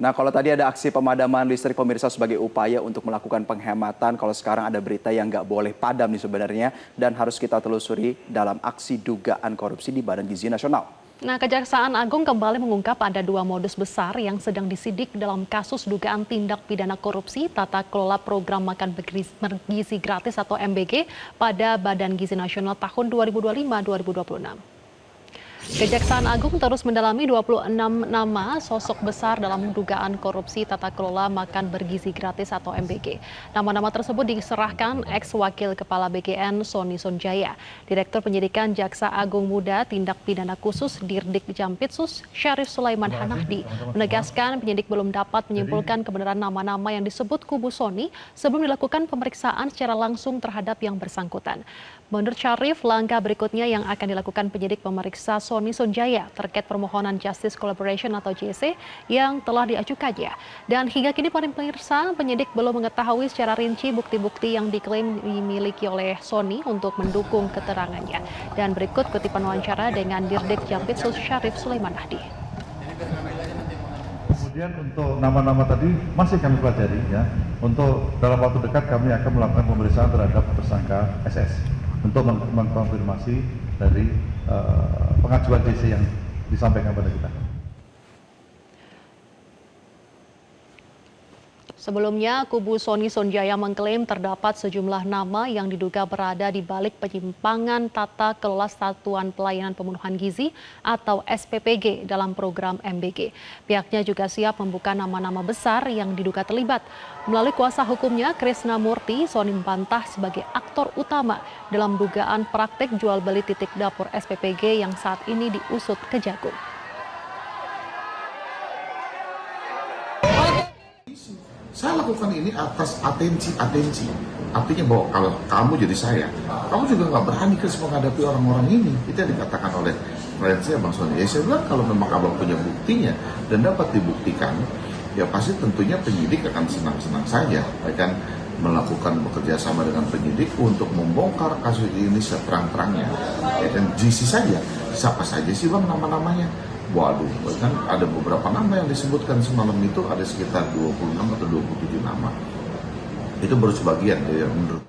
Nah, kalau tadi ada aksi pemadaman listrik pemirsa sebagai upaya untuk melakukan penghematan, kalau sekarang ada berita yang nggak boleh padam nih sebenarnya dan harus kita telusuri dalam aksi dugaan korupsi di Badan Gizi Nasional. Nah, Kejaksaan Agung kembali mengungkap ada dua modus besar yang sedang disidik dalam kasus dugaan tindak pidana korupsi tata kelola program makan bergizi gratis atau MBG pada Badan Gizi Nasional tahun 2025-2026. Kejaksaan Agung terus mendalami 26 nama sosok besar dalam dugaan korupsi tata kelola makan bergizi gratis atau MBG. Nama-nama tersebut diserahkan ex-wakil Kepala BGN Sony Sonjaya, Direktur Penyidikan Jaksa Agung Muda Tindak Pidana Khusus Dirdik Jampitsus Syarif Sulaiman Hanahdi, menegaskan penyidik belum dapat menyimpulkan kebenaran nama-nama yang disebut kubu Sony sebelum dilakukan pemeriksaan secara langsung terhadap yang bersangkutan. Menurut Syarif, langkah berikutnya yang akan dilakukan penyidik pemeriksa Sony Sonjaya terkait permohonan Justice Collaboration atau JC yang telah diajukannya. Dan hingga kini para pemirsa, penyidik belum mengetahui secara rinci bukti-bukti yang diklaim dimiliki oleh Sony untuk mendukung keterangannya. Dan berikut kutipan wawancara dengan Dirdik Jampitsus Syarif Sulaiman Hanahdi. Kemudian untuk nama-nama tadi masih kami pelajari ya. Untuk dalam waktu dekat kami akan melakukan pemeriksaan terhadap tersangka SS untuk mengkonfirmasi dari pengajuan JC yang disampaikan pada kita. Sebelumnya, kubu Sony Sonjaya mengklaim terdapat sejumlah nama yang diduga berada di balik penyimpangan tata kelola Satuan Pelayanan Pemenuhan Gizi atau SPPG dalam program MBG. Pihaknya juga siap membuka nama-nama besar yang diduga terlibat. Melalui kuasa hukumnya, Krisna Murti, Sony membantah sebagai aktor utama dalam dugaan praktik jual beli titik dapur SPPG yang saat ini diusut Kejagung. Saya lakukan ini atas atensi. Artinya bahwa kalau kamu jadi saya, kamu juga nggak berani menghadapi orang-orang ini. Itu yang dikatakan oleh klien saya, Bang Sony. Ya saya bilang kalau memang abang punya buktinya dan dapat dibuktikan, ya pasti tentunya penyidik akan senang-senang saja akan melakukan bekerja sama dengan penyidik untuk membongkar kasus ini seterang-terangnya. Ya kan GC saja, siapa saja sih Bang nama-namanya? Waduh, kan ada beberapa nama yang disebutkan semalam itu, ada sekitar 26 atau 27 nama. Itu baru sebagian dari yang menurut